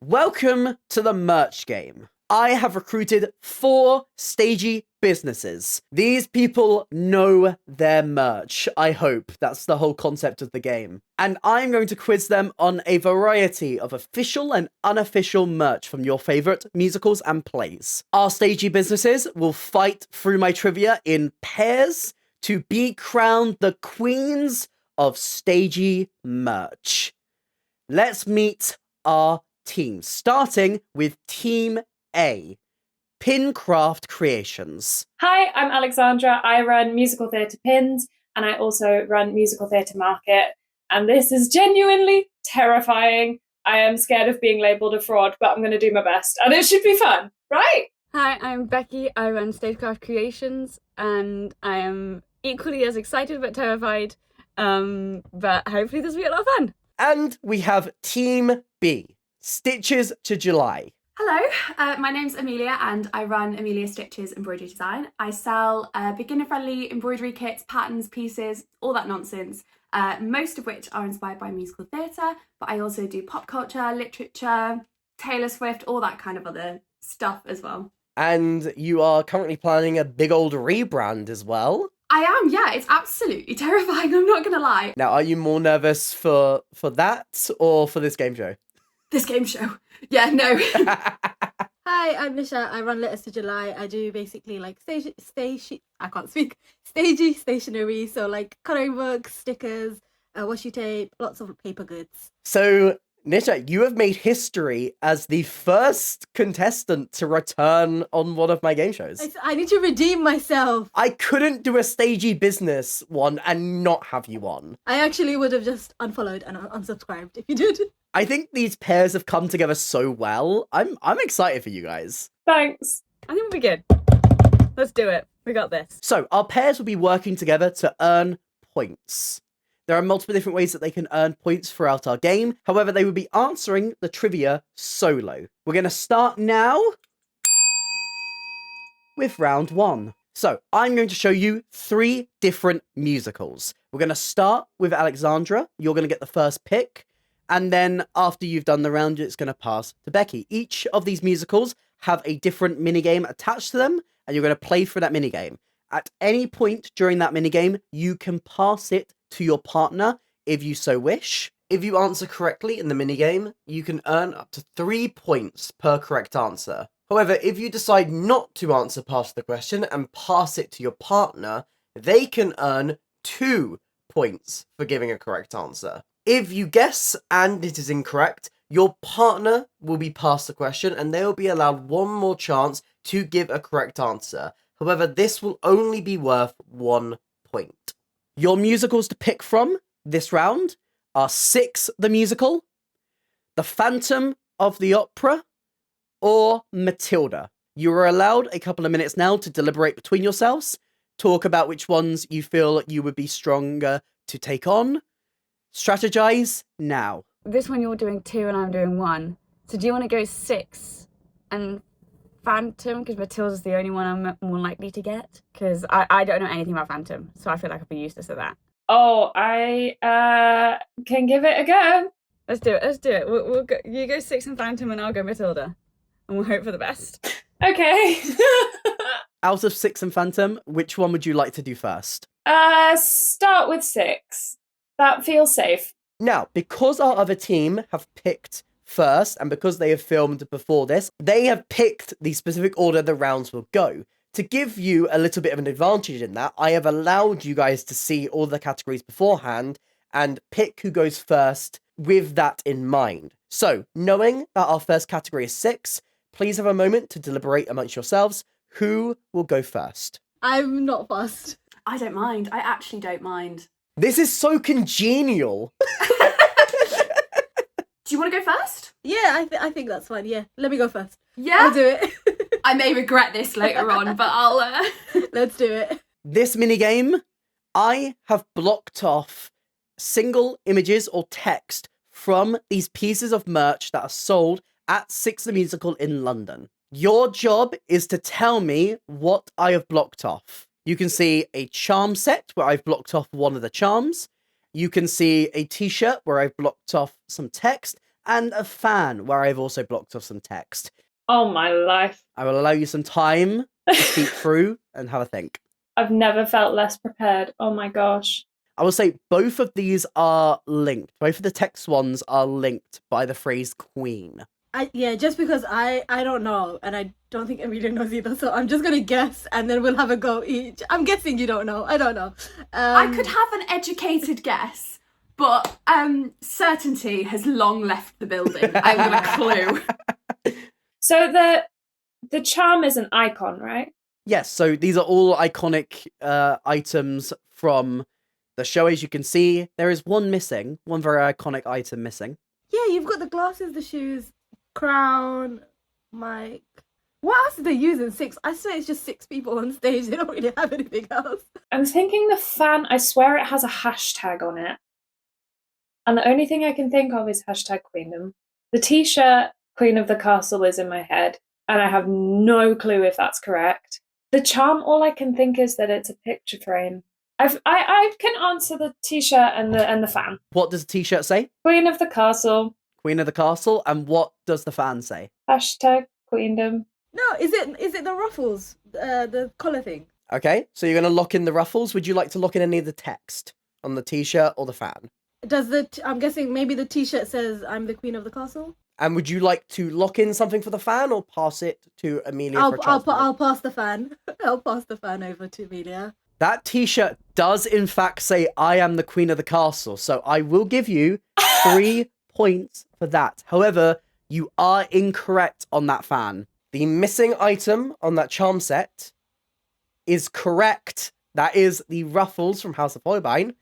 Welcome to the merch game. I have recruited 4 stagey businesses. These people know their merch, I hope. That's the whole concept of the game. And I'm going to quiz them on a variety of official and unofficial merch from your favourite musicals and plays. Our stagey businesses will fight through my trivia in pairs to be crowned the queens of stagey merch. Let's meet our team, starting with Team A, Pincraft Creations. Hi, I'm Alexandra. I run Musical Theatre Pins, and I also run Musical Theatre Market. And this is genuinely terrifying. I am scared of being labelled a fraud, but I'm going to do my best. And it should be fun, right? Hi, I'm Becky. I run Stagecraft Creations, and I am equally as excited but terrified. But hopefully this will be a lot of fun. And we have Team B, Stitches to July. Hello, my name's Amelia and I run Amelia Stitches Embroidery Design. I sell beginner-friendly embroidery kits, patterns, pieces, all that nonsense, most of which are inspired by musical theatre, but I also do pop culture, literature, Taylor Swift, all that kind of other stuff as well. And you are currently planning a big old rebrand as well. I am, yeah, it's absolutely terrifying, I'm not going to lie. Now, are you more nervous for that or for this game show? This game show. Yeah, no. Hi, I'm NISHAT. I run Letters to July. I do basically like stagey stationery, so like coloring books, stickers, washi tape, lots of paper goods. So, NISHAT, you have made history as the first contestant to return on one of my game shows. I need to redeem myself. I couldn't do a stagey business one and not have you on. I actually would have just unfollowed and unsubscribed if you did. I think these pairs have come together so well. I'm excited for you guys. Thanks. I think we'll be good. Let's do it. We got this. So, our pairs will be working together to earn points. There are multiple different ways that they can earn points throughout our game. However, they will be answering the trivia solo. We're going to start now with round 1. So, I'm going to show you 3 different musicals. We're going to start with Alexandra. You're going to get the first pick. And then after you've done the round, it's going to pass to Becky. Each of these musicals have a different minigame attached to them, and you're going to play through that minigame. At any point during that minigame, you can pass it to your partner if you so wish. If you answer correctly in the minigame, you can earn up to 3 points per correct answer. However, if you decide not to answer past the question and pass it to your partner, they can earn 2 points for giving a correct answer. If you guess and it is incorrect, your partner will be passed the question and they will be allowed one more chance to give a correct answer. However, this will only be worth 1 point. Your musicals to pick from this round are Six the Musical, The Phantom of the Opera, or Matilda. You are allowed a couple of minutes now to deliberate between yourselves, talk about which ones you feel you would be stronger to take on. Strategize now. This one you're doing 2 and I'm doing 1. So do you want to go 6 and Phantom? Because Matilda's the only one I'm more likely to get. Because I don't know anything about Phantom, so I feel like I'll be useless at that. Oh, I can give it a go. Let's do it. We'll go, you go 6 and Phantom and I'll go Matilda. And we'll hope for the best. Okay. Out of Six and Phantom, which one would you like to do first? Start with 6. That feels safe. Now, because our other team have picked first, and because they have filmed before this, they have picked the specific order the rounds will go. To give you a little bit of an advantage in that, I have allowed you guys to see all the categories beforehand and pick who goes first with that in mind. So, knowing that our first category is 6, please have a moment to deliberate amongst yourselves who will go first. I'm not fussed. I don't mind. I actually don't mind. This is so congenial. Do you want to go first? Yeah, I think that's fine. Yeah, let me go first. Yeah? I'll do it. I may regret this later on, but I'll... Let's do it. This minigame, I have blocked off single images or text from these pieces of merch that are sold at Six the Musical in London. Your job is to tell me what I have blocked off. You can see a charm set where I've blocked off one of the charms. You can see a t-shirt where I've blocked off some text. and a fan, where I've also blocked off some text. Oh my life. I will allow you some time to speak through and have a think. I've never felt less prepared. Oh my gosh. I will say both of these are linked. Both of the text ones are linked by the phrase queen. Just because I don't know, and I don't think Amelia knows either, so I'm just gonna guess, and then we'll have a go each. I'm guessing you don't know. I don't know. I could have an educated guess, but certainty has long left the building. I haven't a clue. So the charm is an icon, right? Yes, so these are all iconic items from the show. As you can see, there is one missing, one very iconic item missing. Yeah, you've got the glasses, the shoes, crown, mic. What else did they use in 6? I swear it's just 6 people on stage. They don't really have anything else. I'm thinking the fan, I swear it has a hashtag on it. And the only thing I can think of is hashtag Queendom. The t-shirt, Queen of the Castle, is in my head, and I have no clue if that's correct. The charm, all I can think is that it's a picture frame. I can answer the t-shirt and the fan. What does the t-shirt say? Queen of the Castle. Queen of the Castle. And what does the fan say? Hashtag Queendom. No, is it the ruffles, the collar thing? Okay, so you're going to lock in the ruffles. Would you like to lock in any of the text on the t-shirt or the fan? I'm guessing maybe the t-shirt says I'm the Queen of the Castle? And would you like to lock in something for the fan or pass it to Amelia for a chance? I'll pass the fan. I'll pass the fan over to Amelia. That t-shirt does in fact say I am the Queen of the Castle, so I will give you 3 points for that. However, you are incorrect on that fan. The missing item on that charm set is correct. That is the ruffles from House of Holbein,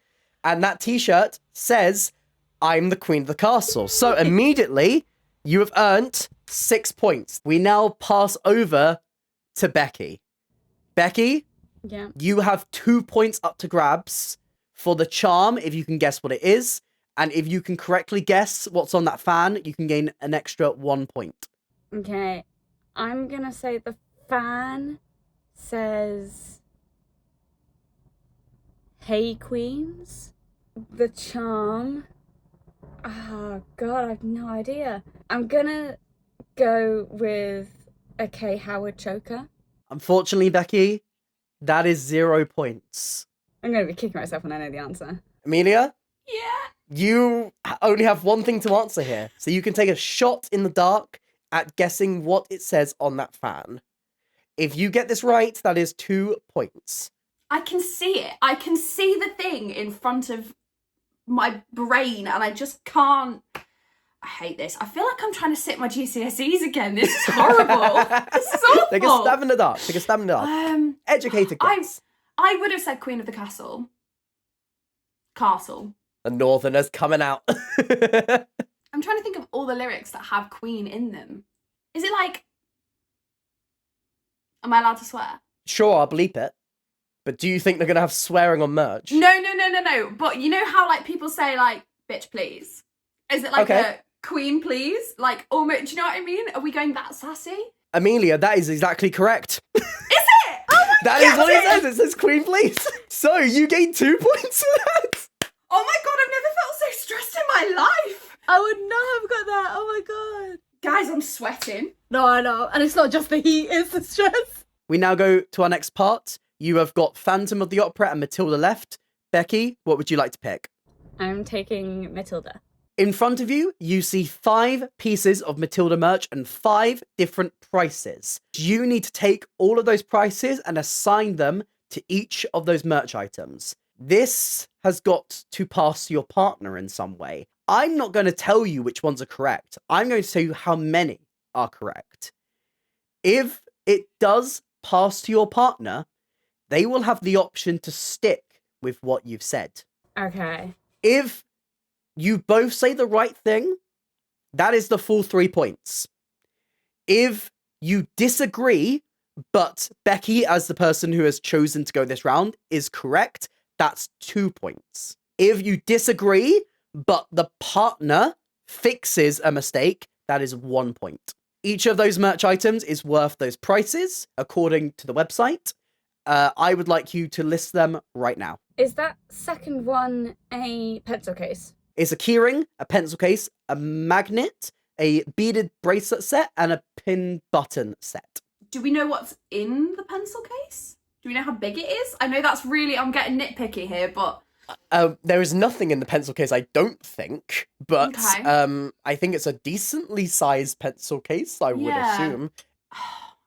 and that t-shirt says I'm the Queen of the Castle. So immediately you have earned 6 points. We now pass over to Becky. Becky, Yeah. you have 2 points up to grabs for the charm, if you can guess what it is. And if you can correctly guess what's on that fan, you can gain an extra 1 point. Okay. I'm gonna say the fan says Hey Queens. The charm. Oh god, I have no idea. I'm gonna go with a K Howard choker. Unfortunately, Becky, that is 0 points. I'm gonna be kicking myself when I know the answer. Amelia, Yeah. you only have one thing to answer here. So you can take a shot in the dark at guessing what it says on that fan. If you get this right, that is 2 points. I can see it. I can see the thing in front of my brain, and I just can't. I hate this. I feel like I'm trying to sit my GCSEs again. This is horrible. This is awful. Take a stab in the dark. Take a stab in the dark. Educated guess. I would have said Queen of the Castle. Castle. The Northerners coming out. I'm trying to think of all the lyrics that have Queen in them. Is it like... Am I allowed to swear? Sure, I'll bleep it. But do you think they're going to have swearing on merch? No. But you know how like people say like, bitch please? Is it like a queen please? Like, almost, do you know what I mean? Are we going that sassy? Amelia, that is exactly correct. Is it? Oh my That is what it says. It says queen please. So you gain 2 points for that. Oh my god, I've never felt so stressed in my life. I would not have got that. Oh my god. Guys, I'm sweating. No, I know. And it's not just the heat, it's the stress. We now go to our next part. You have got Phantom of the Opera and Matilda left. Becky, what would you like to pick? I'm taking Matilda. In front of you, you see 5 pieces of Matilda merch and 5 different prices. You need to take all of those prices and assign them to each of those merch items. This has got to pass your partner in some way. I'm not going to tell you which ones are correct. I'm going to tell you how many are correct. If it does pass to your partner, they will have the option to stick with what you've said. Okay. If you both say the right thing, that is the full 3 points. If you disagree, but Becky, as the person who has chosen to go this round, is correct, that's 2 points. If you disagree, but the partner fixes a mistake, that is 1 point. Each of those merch items is worth those prices, according to the website. I would like you to list them right now. Is that second one a pencil case? It's a keyring, a pencil case, a magnet, a beaded bracelet set, and a pin button set. Do we know what's in the pencil case? Do we know how big it is? I know that's really, I'm getting nitpicky here, but... There is nothing in the pencil case, I don't think, but Okay. I think it's a decently sized pencil case, I would assume.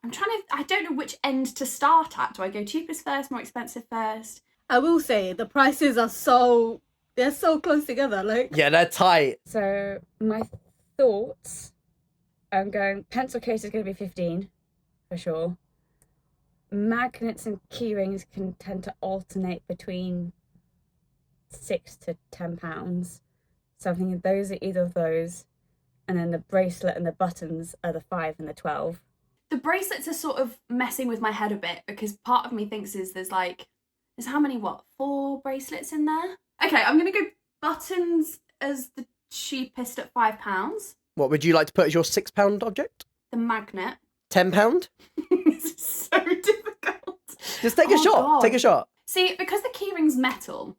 I don't know which end to start at. Do I go cheapest first, more expensive first? I will say the prices are they're so close together. Like, Yeah, they're tight. So my thoughts, I'm going pencil case is going to be 15 for sure. Magnets and key rings can tend to alternate between £6 to £10. So I'm thinking those are either of those, and then the bracelet and the buttons are the 5 and the 12. The bracelets are sort of messing with my head a bit because part of me thinks there's how many, 4 bracelets in there? Okay, I'm going to go buttons as the cheapest at £5. What would you like to put as your £6 object? The magnet. £10? This is so difficult. Just take a shot. God. Take a shot. See, because the keyring's metal,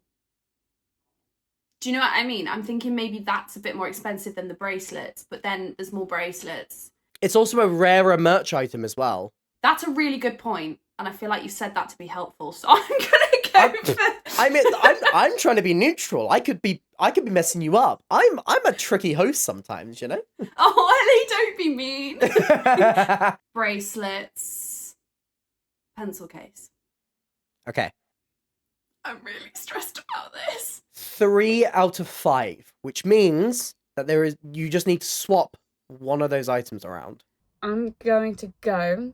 do you know what I mean? I'm thinking maybe that's a bit more expensive than the bracelets, but then there's more bracelets. It's also a rarer merch item as well. That's a really good point, and I feel like you said that to be helpful, so I'm gonna go for... I mean, I'm trying to be neutral. I could be messing you up. I'm a tricky host sometimes, you know? Oh, Ellie, don't be mean. Bracelets. Pencil case. Okay. I'm really stressed about this. 3 out of 5, which means that you just need to swap one of those items around. I'm going to go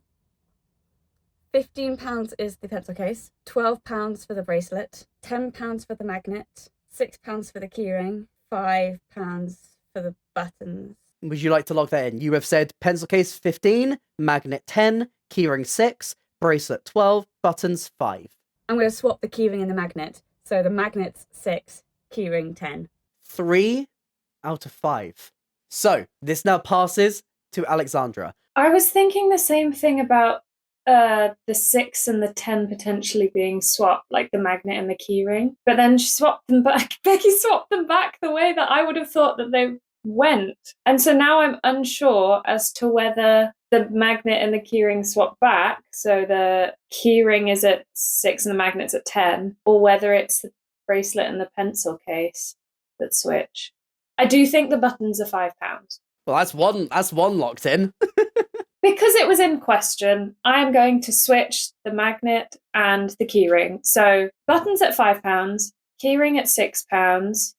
£15 is the pencil case, £12 for the bracelet, £10 for the magnet, £6 for the keyring, £5 for the buttons. Would you like to lock that in? You have said pencil case 15, magnet 10, keyring 6, bracelet 12, buttons 5. I'm going to swap the keyring and the magnet. So the magnet's 6, keyring 10. 3 out of 5. So this now passes to Alexandra. I was thinking the same thing about the 6 and the 10 potentially being swapped, like the magnet and the keyring. But then she swapped them back. Becky swapped them back the way that I would have thought that they went. And so now I'm unsure as to whether the magnet and the keyring swap back, so the keyring is at 6 and the magnet's at 10, or whether it's the bracelet and the pencil case that switch. I do think the buttons are £5. Well, that's one locked in. Because it was in question, I'm going to switch the magnet and the keyring. So buttons at £5, keyring at £6,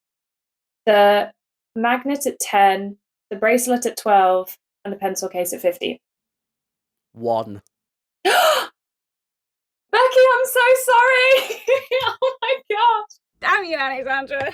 the magnet at 10, the bracelet at 12, and the pencil case at 15. 1. Becky, I'm so sorry. Oh my gosh. Damn you, Alexandra.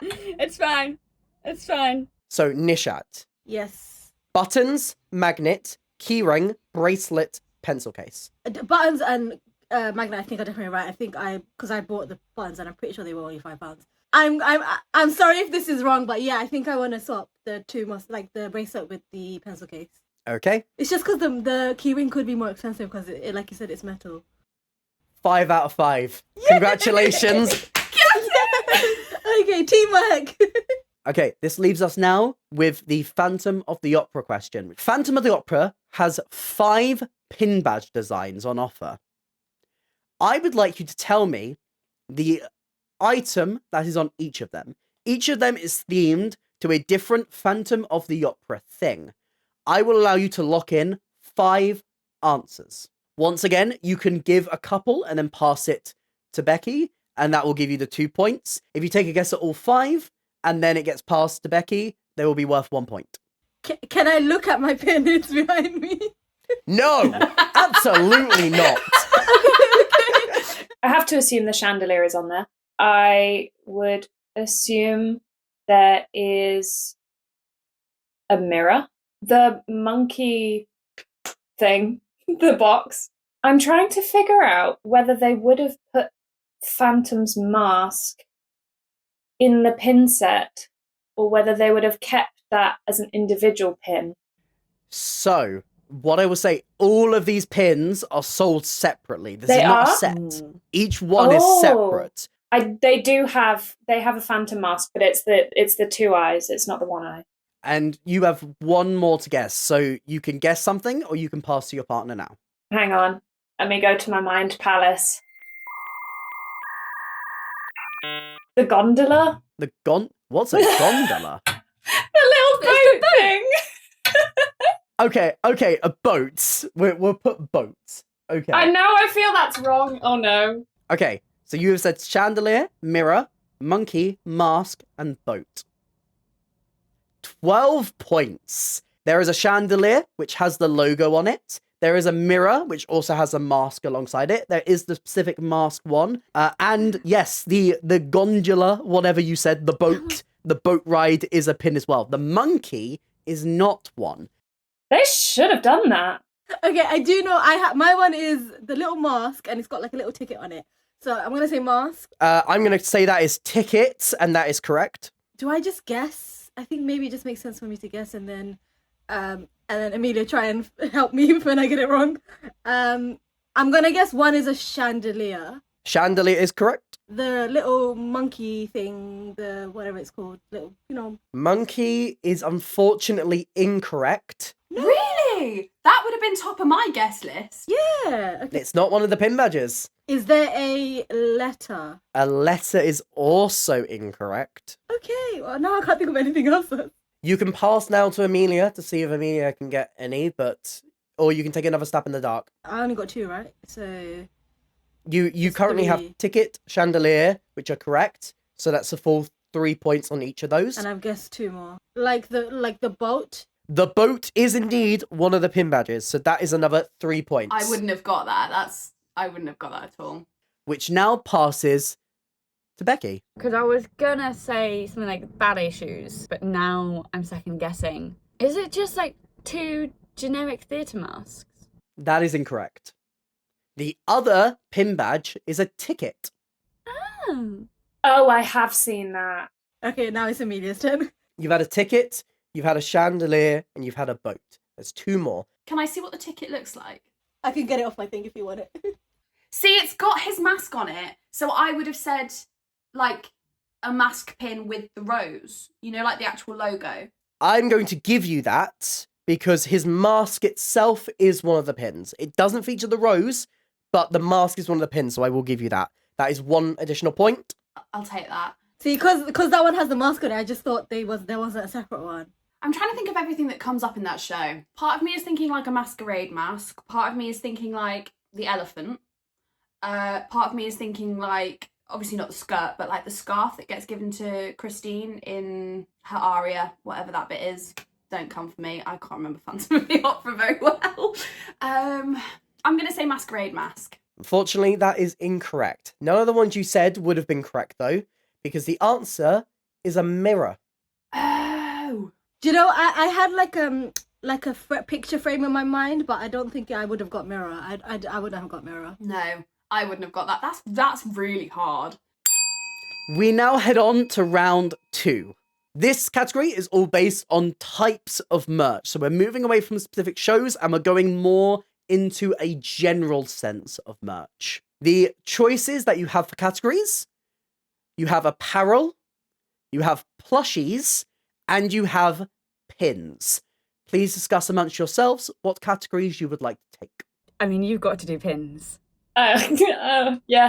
It's fine. It's fine. So NISHAT. yes. Buttons, magnet, keyring, bracelet, pencil case. Buttons and magnet, I think are definitely right. Because I bought the buttons and I'm pretty sure they were only £5. I'm sorry if this is wrong, but yeah, I think I want to swap the two, like the bracelet with the pencil case. Okay. It's just because the keyring could be more expensive because it, like you said, it's metal. 5 out of 5. Congratulations. Okay, teamwork. Okay, this leaves us now with the Phantom of the Opera question. Phantom of the Opera has 5 pin badge designs on offer. I would like you to tell me the item that is on each of them. Each of them is themed to a different Phantom of the Opera thing. I will allow you to lock in 5 answers. Once again, you can give a couple and then pass it to Becky, and that will give you the 2 points. If you take a guess at all 5, and then it gets passed to Becky, they will be worth 1 point. Can I look at my pin? It's behind me. No, absolutely not. I have to assume the chandelier is on there. I would assume there is a mirror. The monkey thing, the box. I'm trying to figure out whether they would have put Phantom's mask in the pin set or whether they would have kept that as an individual pin. So, what I will say, all of these pins are sold separately. This They is not are? a set. Each one is separate. They have a phantom mask, but it's the 2 eyes. It's not the 1 eye. And you have one more to guess, so you can guess something or you can pass to your partner now. Hang on. Let me go to my mind palace. The gondola? What's a gondola? The little boat thing! Okay, a boat. We'll put boats. Okay. I know, I feel that's wrong. Oh no. Okay, so you have said chandelier, mirror, monkey, mask, and boat. 12 points. There is a chandelier, which has the logo on it. There is a mirror, which also has a mask alongside it. There is the specific mask one. And yes, the gondola, whatever you said, the boat ride is a pin as well. The monkey is not one. They should have done that. Okay, I do know. My one is the little mask, and it's got like a little ticket on it. So I'm gonna say mask. I'm gonna say that is ticket, and that is correct. Do I just guess? I think maybe it just makes sense for me to guess, and then Amelia try and help me when I get it wrong. I'm gonna guess one is a chandelier. Chandelier is correct. The little monkey thing, the whatever it's called, little, Monkey is unfortunately incorrect. Really? That would have been top of my guess list. Yeah. Okay. It's not one of the pin badges. Is there a letter? A letter is also incorrect. Okay. Well, now I can't think of anything else. You can pass now to Amelia to see if Amelia can get any, or you can take another stab in the dark. I only got 2, right? So you currently 3. have ticket, chandelier, which are correct. So that's a full 3 points on each of those. And I've guessed 2 more. Like the boat. The boat is indeed one of the pin badges, so that is another 3 points. I wouldn't have got that. I wouldn't have got that at all. Which now passes to Becky. Because I was gonna say something like ballet shoes, but now I'm second guessing. Is it just like 2 generic theatre masks? That is incorrect. The other pin badge is a ticket. Oh. Oh, I have seen that. Okay, now it's Amelia's turn. You've had a ticket, you've had a chandelier, and you've had a boat. There's 2 more. Can I see what the ticket looks like? I can get it off my thing if you want it. See, it's got his mask on it, so I would have said, like, a mask pin with the rose. You know, like the actual logo. I'm going to give you that because his mask itself is one of the pins. It doesn't feature the rose, but the mask is one of the pins, so I will give you that. That is 1 additional point. I'll take that. See, because that one has the mask on it, I just thought there wasn't a separate one. I'm trying to think of everything that comes up in that show. Part of me is thinking like a masquerade mask. Part of me is thinking like the elephant. Part of me is thinking like, obviously not the skirt, but like the scarf that gets given to Christine in her aria, whatever that bit is. Don't come for me. I can't remember Phantom of the Opera very well. I'm going to say masquerade mask. Unfortunately, that is incorrect. None of the ones you said would have been correct, though, because the answer is a mirror. Oh. Do you know, I had like a picture frame in my mind, but I don't think I would have got mirror. I wouldn't have got mirror. No, I wouldn't have got that. That's really hard. We now head on to round 2. This category is all based on types of merch. So we're moving away from specific shows and we're going more into a general sense of merch. The choices that you have for categories, you have apparel, you have plushies, and you have pins. Please discuss amongst yourselves what categories you would like to take. I mean, you've got to do pins. Yeah.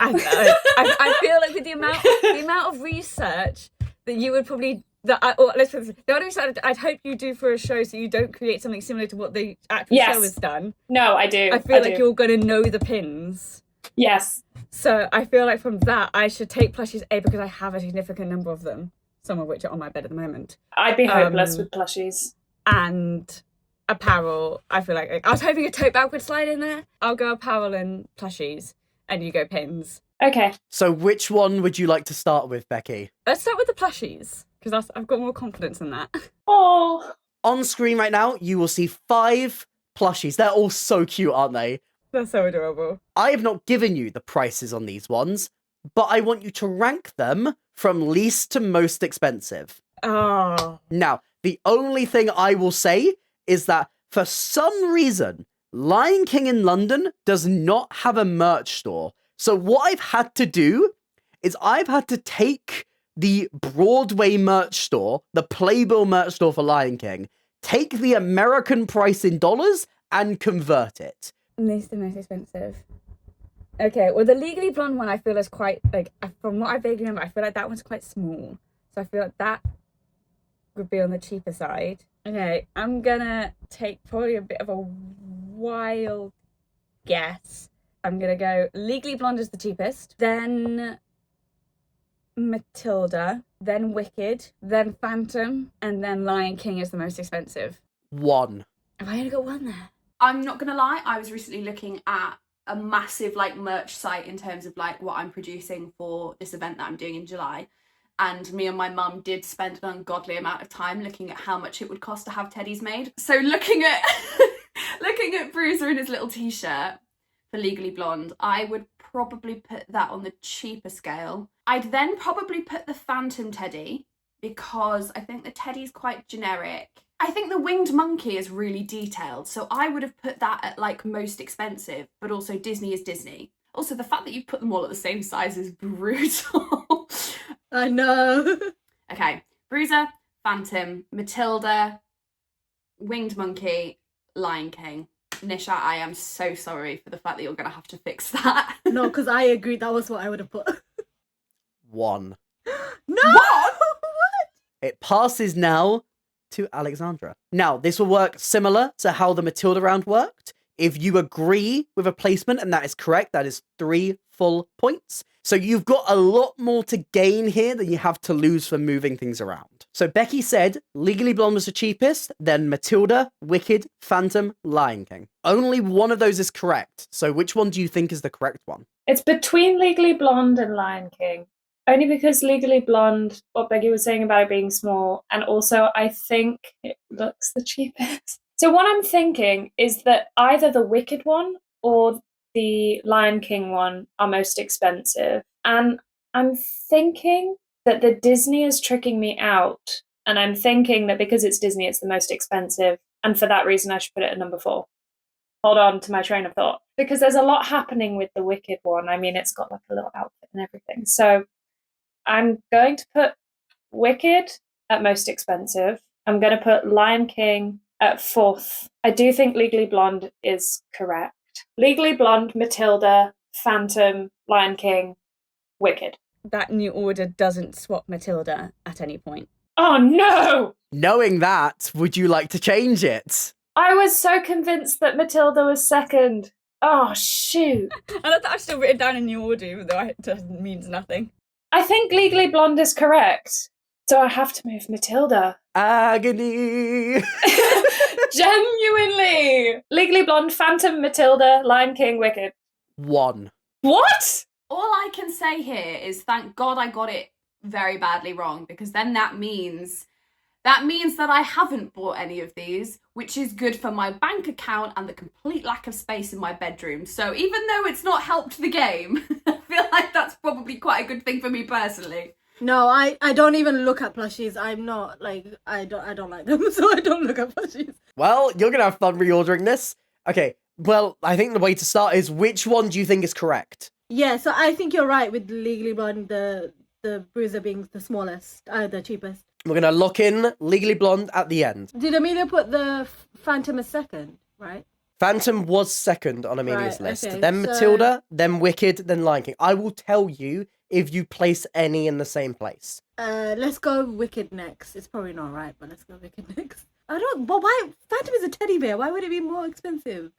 I feel like with the amount of research that you would probably let's put this, the only research I'd hope you do for a show so you don't create something similar to what the actual show has done. No, I do. I feel like you're going to know the pins. Yes. So I feel like from that I should take plushies because I have a significant number of them, some of which are on my bed at the moment. I'd be hopeless with plushies. And apparel, I feel like I was hoping a tote bag would slide in there. I'll go apparel and plushies, and you go pins. Okay. So which one would you like to start with, Becky? Let's start with the plushies, because I've got more confidence in that. Oh. On screen right now, you will see 5 plushies. They're all so cute, aren't they? They're so adorable. I have not given you the prices on these ones, but I want you to rank them from least to most expensive. Oh. Now, the only thing I will say is that for some reason, Lion King in London does not have a merch store. So what I've had to do is I've had to take the Broadway merch store, the Playbill merch store for Lion King, take the American price in dollars and convert it. Least the most expensive. Okay, well, the Legally Blonde one I feel is quite, like, from what I vaguely remember, I feel like that one's quite small. So I feel like that would be on the cheaper side. Okay, I'm gonna take probably a bit of a wild guess. I'm gonna go Legally Blonde is the cheapest, then Matilda, then Wicked, then Phantom, and then Lion King is the most expensive. 1. Have I only got one there? I'm not gonna lie, I was recently looking at a massive like merch site in terms of like what I'm producing for this event that I'm doing in July. And me and my mum did spend an ungodly amount of time looking at how much it would cost to have teddies made. So looking at looking at Bruiser in his little t-shirt for Legally Blonde, I would probably put that on the cheaper scale. I'd then probably put the Phantom teddy because I think the teddy's quite generic. I think the Winged Monkey is really detailed, so I would have put that at like most expensive, but also Disney is Disney. Also, the fact that you put them all at the same size is brutal. I know. Okay, Bruiser, Phantom, Matilda, Winged Monkey, Lion King. NISHAT, I am so sorry for the fact that you're going to have to fix that. No, because I agree. That was what I would have put. 1. No! What? It passes now to Alexandra. Now, this will work similar to how the Matilda round worked. If you agree with a placement and that is correct, that is 3 full points. So you've got a lot more to gain here than you have to lose for moving things around. So Becky said Legally Blonde was the cheapest, then Matilda, Wicked, Phantom, Lion King. Only one of those is correct. So which one do you think is the correct one? It's between Legally Blonde and Lion King. Only because Legally Blonde, what Becky was saying about it being small, and also I think it looks the cheapest. So what I'm thinking is that either the Wicked one or the Lion King one are most expensive. And I'm thinking that the Disney is tricking me out. And I'm thinking that because it's Disney, it's the most expensive. And for that reason, I should put it at number 4. Hold on to my train of thought. Because there's a lot happening with the Wicked one. I mean, it's got like a little outfit and everything. So I'm going to put Wicked at most expensive. I'm going to put Lion King at 4th. I do think Legally Blonde is correct. Legally Blonde, Matilda, Phantom, Lion King, Wicked. That new order doesn't swap Matilda at any point. Oh no! Knowing that, would you like to change it? I was so convinced that Matilda was second. Oh shoot. And I thought I've still written down a new order, even though it means nothing. I think Legally Blonde is correct. So I have to move Matilda. Agony! Genuinely! Legally Blonde, Phantom, Matilda, Lion King, Wicked. 1. What? All I can say here is thank God I got it very badly wrong, because then that means that I haven't bought any of these, which is good for my bank account and the complete lack of space in my bedroom. So even though it's not helped the game, I feel like that's probably quite a good thing for me personally. No, I don't even look at plushies. I'm not like I don't like them, so I don't look at plushies. Well, you're gonna have fun reordering this. Okay, well, I think the way to start is which one do you think is correct? Yeah, so I think you're right with Legally Blonde, the Bruiser being the smallest, the cheapest. We're gonna lock in Legally Blonde at the end. Did Amelia put the Phantom as second, right? Phantom was second on Amelia's Right, list. okay, Then so- Matilda, then Wicked, then Lion King. I will tell you if you place any in the same place. Let's go Wicked next. It's probably not right, but let's go Wicked next. But why? Phantom is a teddy bear. Why would it be more expensive?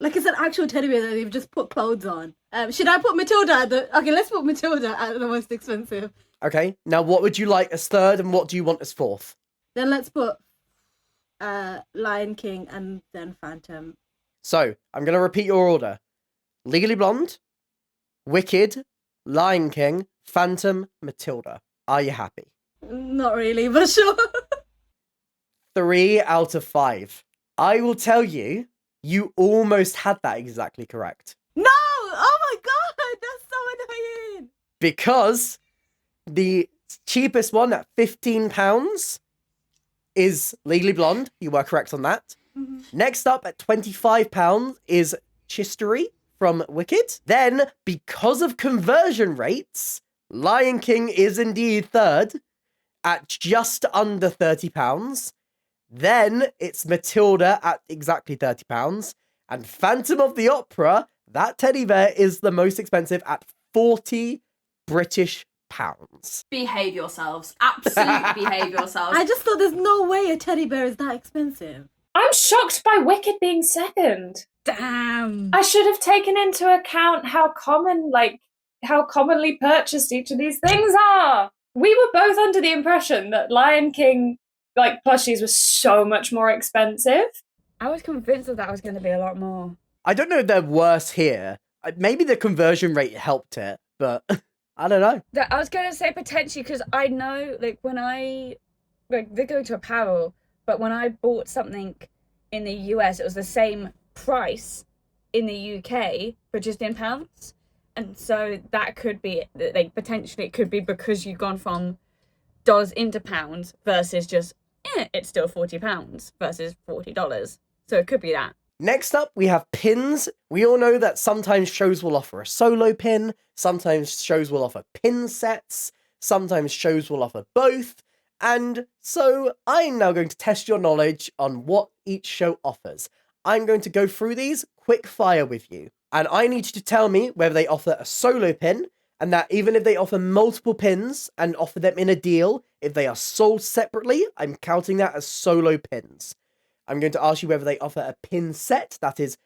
Like it's an actual teddy bear that they've just put clothes on. Should I put Matilda at the... Okay, let's put Matilda at the most expensive. Okay, now what would you like as 3rd and what do you want as 4th? Then let's put Lion King and then Phantom. So, I'm going to repeat your order. Legally Blonde, Wicked, Lion King, Phantom, Matilda. Are you happy? Not really, but sure. 3 out of 5. I will tell you, you almost had that exactly correct. No! Oh my god! That's so annoying! Because the cheapest one at £15 is Legally Blonde. You were correct on that. Mm-hmm. Next up at £25 is Chistery from Wicked. Then, because of conversion rates, Lion King is indeed third at just under £30. Then it's Matilda at exactly £30. And Phantom of the Opera, that teddy bear, is the most expensive at £40 British pounds. Behave yourselves. Absolutely behave yourselves. I just thought there's no way a teddy bear is that expensive. I'm shocked by Wicked being second. Damn. I should have taken into account how commonly purchased each of these things are. We were both under the impression that Lion King plushies were so much more expensive. I was convinced that was going to be a lot more. I don't know if they're worse here. Maybe the conversion rate helped it, but I don't know. I was going to say potentially, because I know, they go to apparel, but when I bought something in the US, it was the same price in the UK, but just in pounds. And so that could be, potentially it could be because you've gone from dollars into pounds versus just, it's still £40 versus $40. So it could be that. Next up, we have pins. We all know that sometimes shows will offer a solo pin, sometimes shows will offer pin sets, sometimes shows will offer both. And so I'm now going to test your knowledge on what each show offers. I'm going to go through these quick fire with you. And I need you to tell me whether they offer a solo pin, and that even if they offer multiple pins and offer them in a deal, if they are sold separately, I'm counting that as solo pins. I'm going to ask you whether they offer a pin set, that is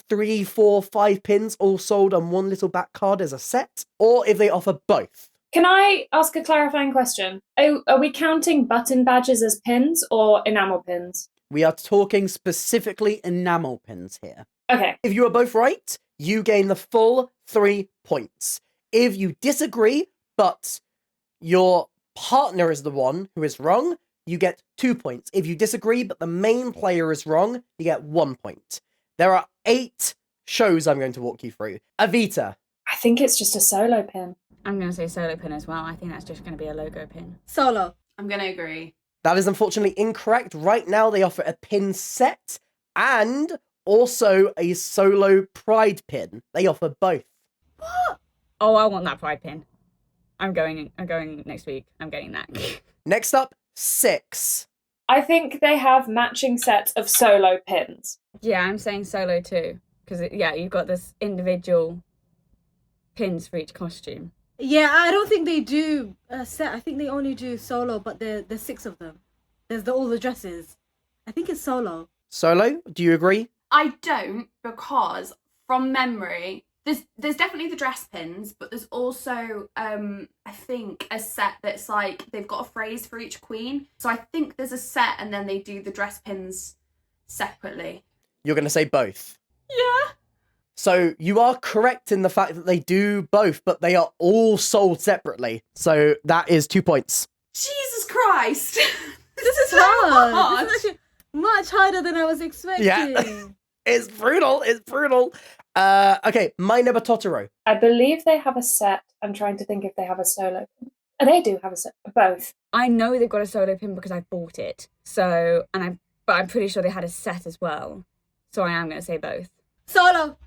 3, 4, 5 pins all sold on one little back card as a set, or if they offer both. Can I ask a clarifying question? Are we counting button badges as pins or enamel pins? We are talking specifically enamel pins here. Okay. If you are both right, you gain the full 3 points. If you disagree, but your partner is the one who is wrong, you get 2 points. If you disagree, but the main player is wrong, you get 1 point. There are 8 shows I'm going to walk you through. Avita. I think it's just a solo pin. I'm going to say solo pin as well. I think that's just going to be a logo pin. Solo. I'm going to agree. That is unfortunately incorrect. Right now, they offer a pin set and also a solo pride pin. They offer both. What? Oh, I want that pride pin. I'm going next week. I'm getting that. Next up, 6. I think they have matching sets of solo pins. Yeah, I'm saying solo too. Because, you've got this individual pins for each costume. Yeah, I don't think they do a set. I think they only do solo, but there's 6 of them. There's all the dresses. I think it's solo. Solo, do you agree? I don't, because from memory, there's definitely the dress pins, but there's also I think a set that's they've got a phrase for each queen. So I think there's a set and then they do the dress pins separately. You're going to say both. Yeah. So you are correct in the fact that they do both, but they are all sold separately. So that is 2 points. Jesus Christ. This is hard. This is actually much harder than I was expecting. Yeah. It's brutal. It's brutal. Okay, My Neighbor Totoro. I believe they have a set. I'm trying to think if they have a solo pin. Oh, they do have a set. Both. I know they've got a solo pin because I bought it. So, but I'm pretty sure they had a set as well. So I am going to say both. Solo.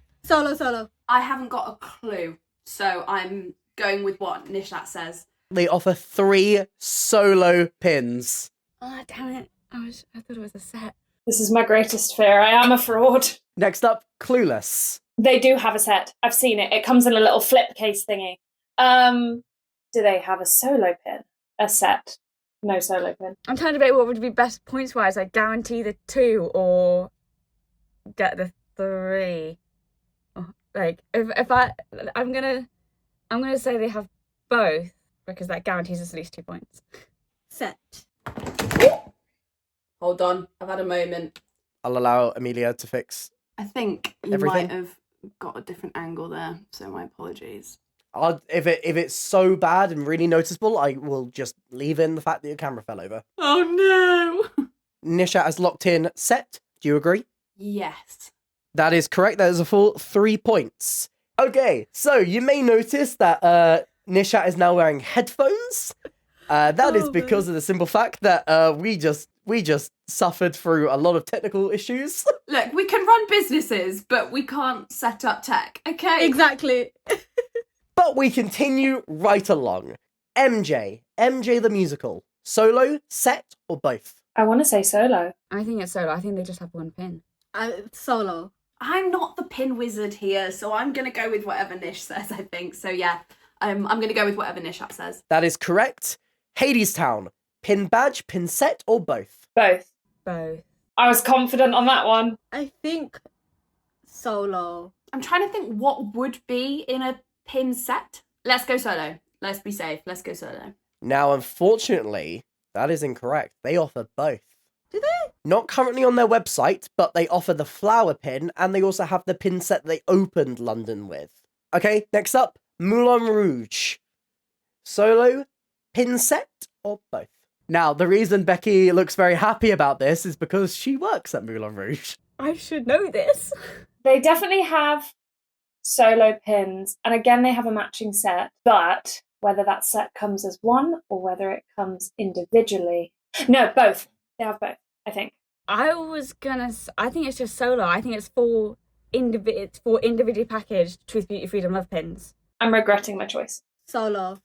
I haven't got a clue, so I'm going with what NISHAT says. They offer 3 solo pins. Oh, damn it. I thought it was a set. This is my greatest fear. I am a fraud. Next up, Clueless. They do have a set. I've seen it. It comes in a little flip case thingy. Do they have a solo pin? A set? No solo pin. I'm trying to debate what would be best points-wise. I guarantee the 2 or get the 3. I'm gonna say they have both because that guarantees us at least 2 points. Set. Hold on, I've had a moment. I'll allow Amelia to fix. I think you Everything? might have got a different angle there, so my apologies. If it's so bad and really noticeable, I will just leave in the fact that your camera fell over. Oh no! Nishat has locked in set. Do you agree? Yes. That is correct. That is a full 3 points. Okay, so you may notice that Nishat is now wearing headphones. That is because of the simple fact that we just suffered through a lot of technical issues. Look, we can run businesses, but we can't set up tech, okay? Exactly. But we continue right along. MJ the musical. Solo, set, or both? I want to say solo. I think it's solo. I think they just have one pin. Solo. I'm not the pin wizard here, so I'm going to go with whatever Nish says, I think. So yeah, I'm going to go with whatever NISHAT says. That is correct. Hadestown. Pin badge, pin set, or both? Both. Both. I was confident on that one. I think solo. I'm trying to think what would be in a pin set. Let's go solo. Let's be safe. Let's go solo. Now, unfortunately, that is incorrect. They offer both. Do they? Not currently on their website, but they offer the flower pin, and they also have the pin set they opened London with. Okay, next up, Moulin Rouge. Solo, pin set, or both? Now, the reason Becky looks very happy about this is because she works at Moulin Rouge. I should know this. They definitely have solo pins, and again, they have a matching set, but whether that set comes as one or whether it comes individually. No, both. They have both, I think. I think it's just solo. I think it's for individually packaged Truth, Beauty, Freedom, Love pins. I'm regretting my choice. Solo.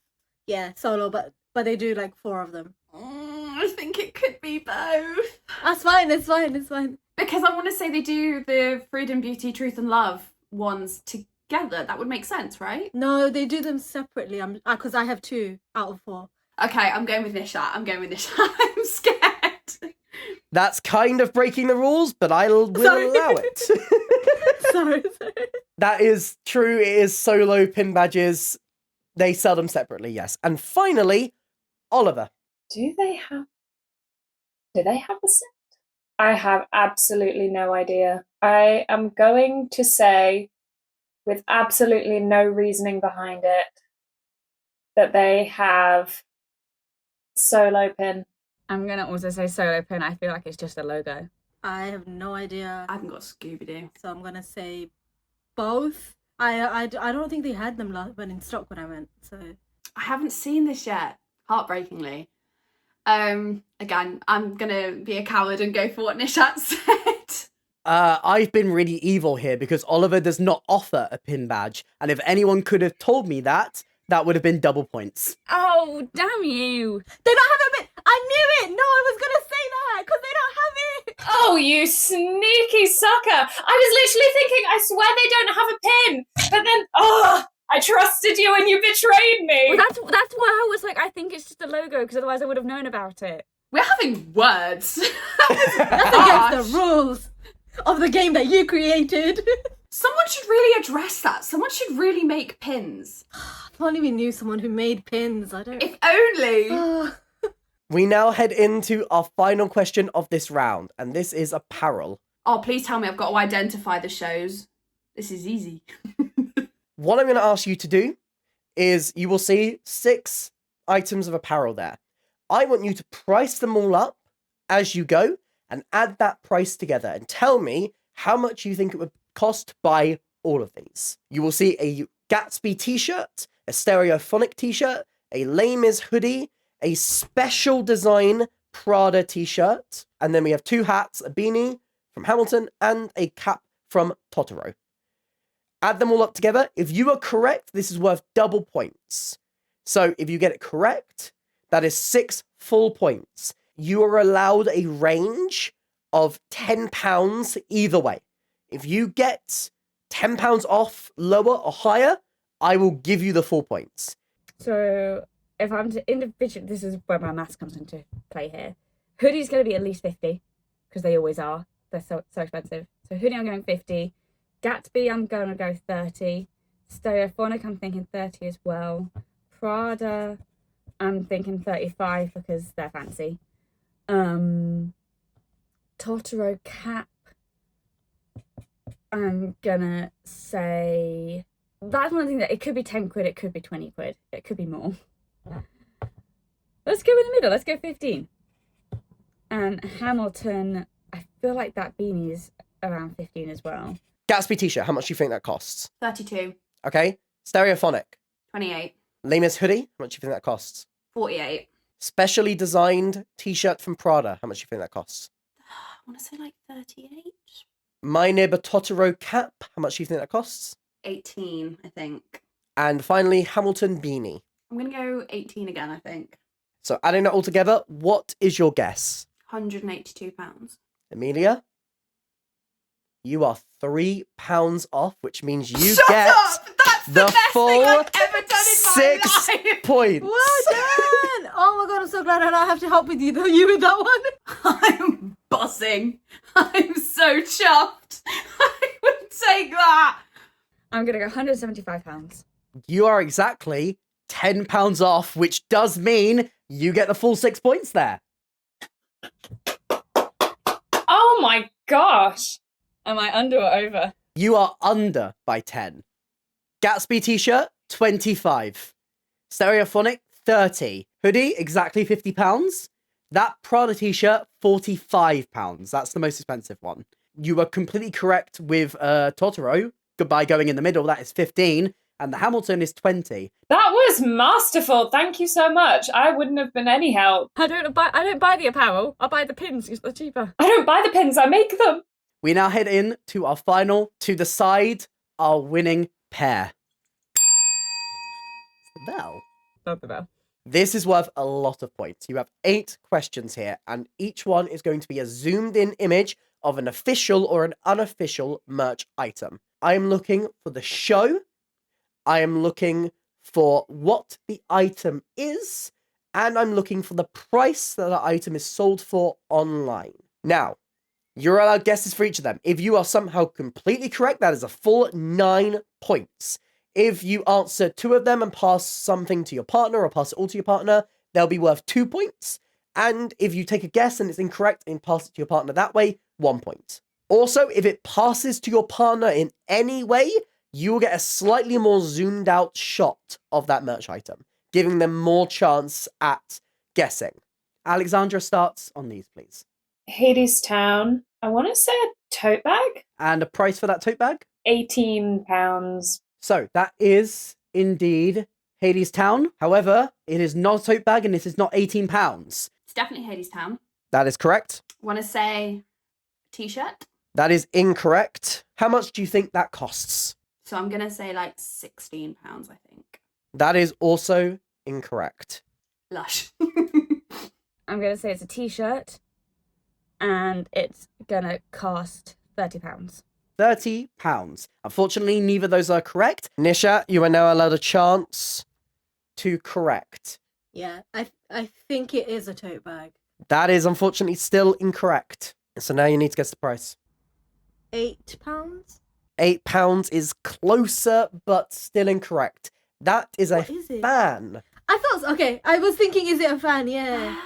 Yeah, solo, but they do like 4 of them. I think it could be both. That's fine, it's fine. Because I want to say they do the Freedom, Beauty, Truth and Love ones together. That would make sense, right? No, they do them separately. Because I have 2 out of 4. Okay, I'm going with NISHAT. I'm scared. That's kind of breaking the rules, but I will allow it. Sorry. That is true. It is solo pin badges. They sell them separately, yes. And finally, Oliver. Do they have a set? I have absolutely no idea. I am going to say, with absolutely no reasoning behind it, that they have solo pin. I'm going to also say solo pin. I feel like it's just a logo. I have no idea. I haven't got Scooby-Doo. So I'm going to say both. I don't think they had them when in stock when I went. So I haven't seen this yet, heartbreakingly. Again, I'm gonna be a coward and go for what NISHAT said. I've been really evil here because Oliver does not offer a pin badge. And if anyone could have told me that, that would have been double points. Oh, damn you. they don't have a bit. I knew it. No, I was gonna say that because they don't have it. Oh, you sneaky sucker! I was literally thinking, I swear they don't have a pin, but then, I trusted you and you betrayed me. Well, that's why I was like, I think it's just a logo because otherwise I would have known about it. We're having words. That's against the rules of the game that you created. Someone should really address that. Someone should really make pins. If only we knew someone who made pins. I don't. If only. We now head into our final question of this round, and this is apparel. Oh, please tell me I've got to identify the shows. This is easy. What I'm going to ask you to do is you will see 6 items of apparel there. I want you to price them all up as you go and add that price together and tell me how much you think it would cost to buy all of these. You will see a Gatsby t-shirt, a Stereophonic t-shirt, a Les Mis hoodie, a special design Prada t-shirt, and then we have 2 hats, a beanie from Hamilton and a cap from Totoro. Add them all up together. If you are correct, this is worth double points. So if you get it correct, that is 6 full points. You are allowed a range of £10 either way. If you get £10 off, lower or higher, I will give you the full points. So if I'm to individually, this is where my maths comes into play here. Hoodie's going to be at least 50 because they always are. They're so expensive. So hoodie, I'm going 50. Gatsby, I'm going to go 30. Stereophonic, I'm thinking 30 as well. Prada, I'm thinking 35 because they're fancy. Totoro cap, I'm gonna say that's one thing that it could be 10 quid, it could be 20 quid, it could be more. Let's go in the middle, let's go 15. And Hamilton, I feel like that beanie is around 15 as well. Gatsby t-shirt, how much do you think that costs? 32. Okay. Stereophonic. 28. Les Mis hoodie, how much do you think that costs? 48. Specially designed t-shirt from Prada, how much do you think that costs? I want to say like 38. My Neighbor Totoro cap, how much do you think that costs? 18, I think. And finally, Hamilton beanie. I'm going to go 18 again, I think. So adding that all together, what is your guess? £182. Amelia? You are £3 off, which means you Shut get up! That's the best full thing I've ever done in 6 my life. points. Well done! Oh my god, I'm so glad I don't have to help with you with that one. I'm buzzing. I'm so chuffed. I would take that. I'm going to go £175. You are exactly £10 off, which does mean you get the full 6 points there. Oh my gosh. Am I under or over? You are under by 10. Gatsby t-shirt, 25. Stereophonic, 30. Hoodie, exactly £50. That Prada t-shirt, £45. That's the most expensive one. You were completely correct with Totoro. Goodbye going in the middle, that is 15. And the Hamilton is 20. That was masterful. Thank you so much. I wouldn't have been any help. I don't buy the apparel. I buy the pins because they're cheaper. I don't buy the pins, I make them. We now head in to our final to decide our winning pair. It's the bell. Not the bell. This is worth a lot of points. You have 8 questions here, and each one is going to be a zoomed in image of an official or an unofficial merch item. I am looking for the show. I am looking for what the item is, and I'm looking for the price that the item is sold for online. Now, you're allowed guesses for each of them. If you are somehow completely correct, that is a full 9 points. If you answer 2 of them and pass something to your partner or pass it all to your partner, they'll be worth 2 points. And if you take a guess and it's incorrect and pass it to your partner that way, 1 point. Also, if it passes to your partner in any way, you will get a slightly more zoomed out shot of that merch item, giving them more chance at guessing. Alexandra starts on these, please. Hades Town. I want to say a tote bag. And a price for that tote bag? £18. So that is indeed Hades Town. However, it is not a tote bag and it is not £18. It's definitely Hades Town. That is correct. Want to say t-shirt? That is incorrect. How much do you think that costs? So I'm going to say like £16, I think. That is also incorrect. Lush. I'm going to say it's a t-shirt and it's going to cost £30. £30. Unfortunately, neither of those are correct. Nishat, you are now allowed a chance to correct. Yeah, I think it is a tote bag. That is unfortunately still incorrect. So now you need to guess the price. £8? £8 is closer, but still incorrect. That is a What is it? fan. I thought, okay, I was thinking, is it a fan? Yeah.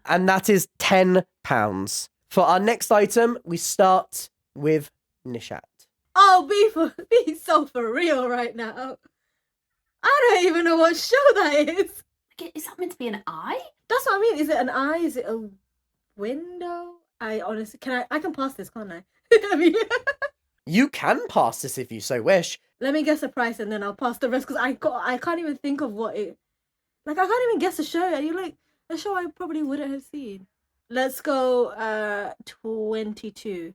And that is £10. For our next item, we start with Nishat. Oh, be so for real right now. I don't even know what show that is. Is that meant to be an eye? That's what I mean. Is it an eye? Is it a window? I honestly, I can pass this, can't I? I mean, You can pass this if you so wish. let me guess the price and then I'll pass the rest because I can't even think of what it. Like I can't even guess a show. Are you like a show I probably wouldn't have seen? Let's go 22.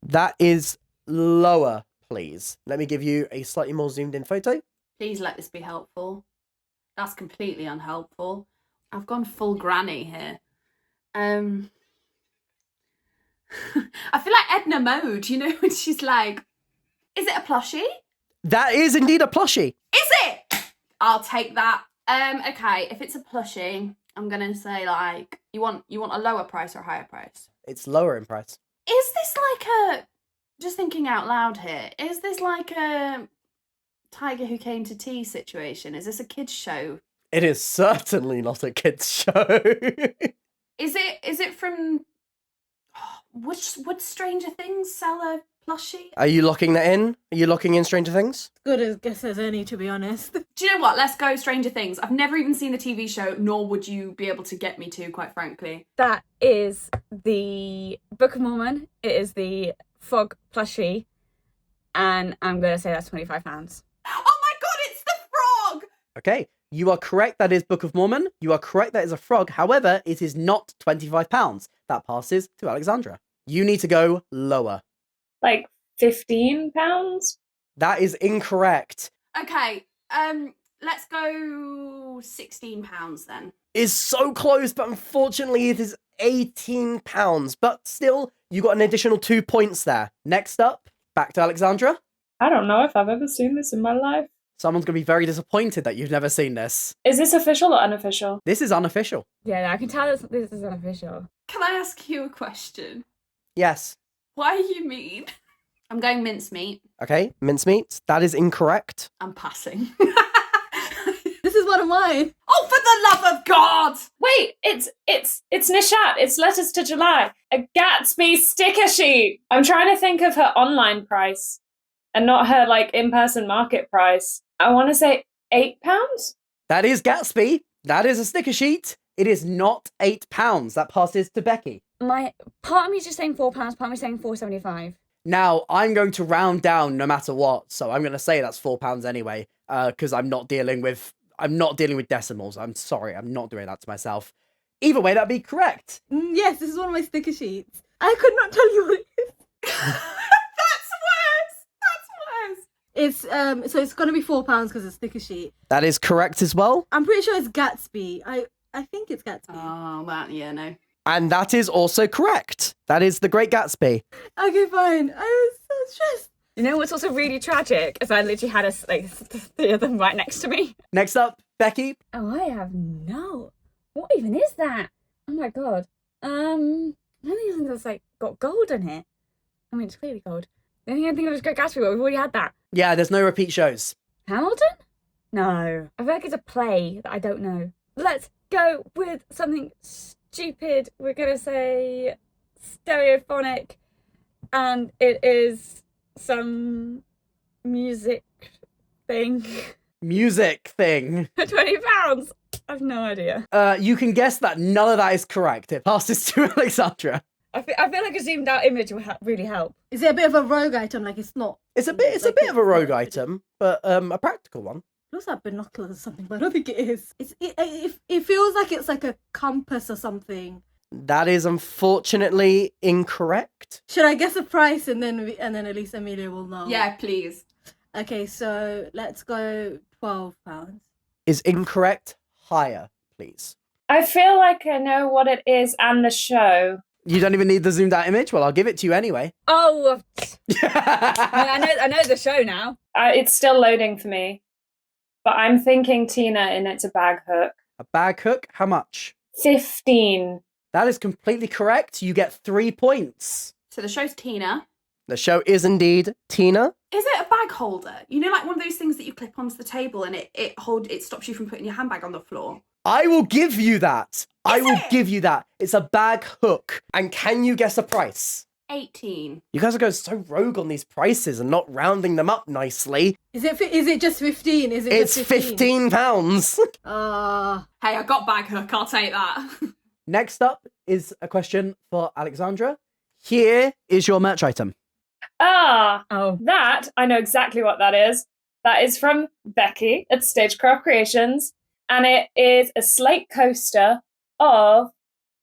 That is lower, please. Let me give you a slightly more zoomed in photo. Please let this be helpful. That's completely unhelpful. I've gone full granny here. I feel like Edna Mode, you know, when she's like, is it a plushie? That is indeed a plushie. Is it? I'll take that. Okay, if it's a plushie, I'm gonna say like, you want a lower price or a higher price? It's lower in price. Is this like a, just thinking out loud here, is this like a Tiger Who Came to Tea situation? Is this a kids show? It is certainly not a kids show. Is it from, would Stranger Things sell a plushie? Are you locking that in? Are you locking in Stranger Things? Good as guess as any, to be honest. Do you know what? Let's go Stranger Things. I've never even seen the TV show, nor would you be able to get me to, quite frankly. That is the Book of Mormon. It is the frog plushie. And I'm going to say that's £25. Oh my god, it's the frog! Okay, you are correct. That is Book of Mormon. You are correct. That is a frog. However, it is not £25. That passes to Alexandra. You need to go lower. Like £15? That is incorrect. Okay, Let's go £16 then. Is so close, but unfortunately it is £18. But still, you got an additional 2 points there. Next up, back to Alexandra. I don't know if I've ever seen this in my life. Someone's going to be very disappointed that you've never seen this. Is this official or unofficial? This is unofficial. Yeah, I can tell this is unofficial. Can I ask you a question? Yes. Why are you mean? I'm going mincemeat. Okay, mincemeat. That is incorrect. I'm passing. This is one of mine. Oh, for the love of God! Wait, it's NISHAT. It's Letters to July. A Gatsby sticker sheet. I'm trying to think of her online price and not her in-person market price. I want to say £8. That is Gatsby. That is a sticker sheet. It is not £8. That passes to Becky. My part of me is just saying £4, part of me is saying £4.75. Now, I'm going to round down no matter what, so I'm going to say that's £4 anyway, because I'm not dealing with decimals. I'm sorry, I'm not doing that to myself. Either way, that'd be correct. Yes, this is one of my sticker sheets. I could not tell you what it is. That's worse! It's so it's gonna be £4 because it's a sticker sheet. That is correct as well. I'm pretty sure it's Gatsby. I think it's Gatsby. Oh, no. And that is also correct. That is The Great Gatsby. Okay, fine. I was so stressed. You know what's also really tragic? Is I literally had three of them right next to me. Next up, Becky. Oh, I have no. What even is that? Oh my god. I don't think it's got gold in it. I mean, it's clearly gold. The only thing I think of is Great Gatsby, but we've already had that. Yeah, there's no repeat shows. Hamilton? No. I feel like it's a play that I don't know. Let's go with something stupid. We're gonna say stereophonic, and it is some music thing. Music thing. £20. I have no idea. You can guess that none of that is correct. It passes to Alexandra. I feel like a zoomed out image would really help. Is it a bit of a rogue item? Like it's not. It's a bit of a rogue item, but a practical one. It looks like binoculars or something, but I don't think it is. It feels like it's like a compass or something. That is unfortunately incorrect. Should I guess a price and then at least Amelia will know? Yeah, please. Okay, so let's go £12. Is incorrect. Higher, please. I feel like I know what it is and the show. You don't even need the zoomed out image? Well, I'll give it to you anyway. Oh, I know the show now. It's still loading for me. But I'm thinking Tina and it's a bag hook. A bag hook? How much? 15. That is completely correct. You get 3 points. So the show's Tina. The show is indeed Tina. Is it a bag holder? You know, like one of those things that you clip onto the table and it stops you from putting your handbag on the floor? I will give you that. I will it? give you that. It's a bag hook. And can you guess a price? 18. You guys are going so rogue on these prices and not rounding them up nicely. Is it just 15? Is it It's just 15? £15. Hey, I got bag hook. I'll take that. Next up is a question for Alexandra. Here is your merch item. Oh. That, I know exactly what that is. That is from Becky at Stagecraft Creations. And it is a slate coaster of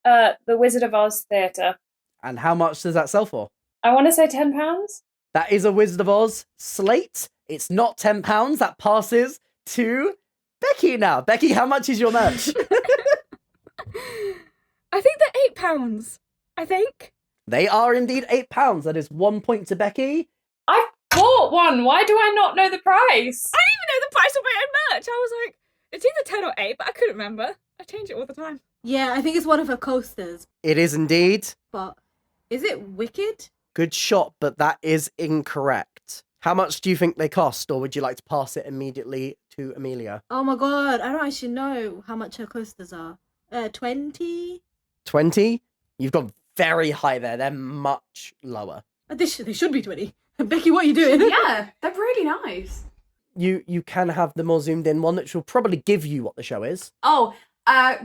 the Wizard of Oz Theatre. And how much does that sell for? I want to say £10. That is a Wizard of Oz slate. It's not £10. That passes to Becky now. Becky, how much is your merch? I think they're £8. I think. They are indeed £8. That is 1 point to Becky. I bought one. Why do I not know the price? I didn't even know the price of my own merch. I was like, it's either 10 or 8, but I couldn't remember. I change it all the time. Yeah, I think it's one of her coasters. It is indeed. But is it Wicked? Good shot, but that is incorrect. How much do you think they cost, or would you like to pass it immediately to Amelia? Oh my god, I don't actually know how much her coasters are. 20? 20? You've gone very high there. They're much lower. They should be 20. Becky, what are you doing? Yeah, they're really nice. You can have the more zoomed in one, which will probably give you what the show is. Oh,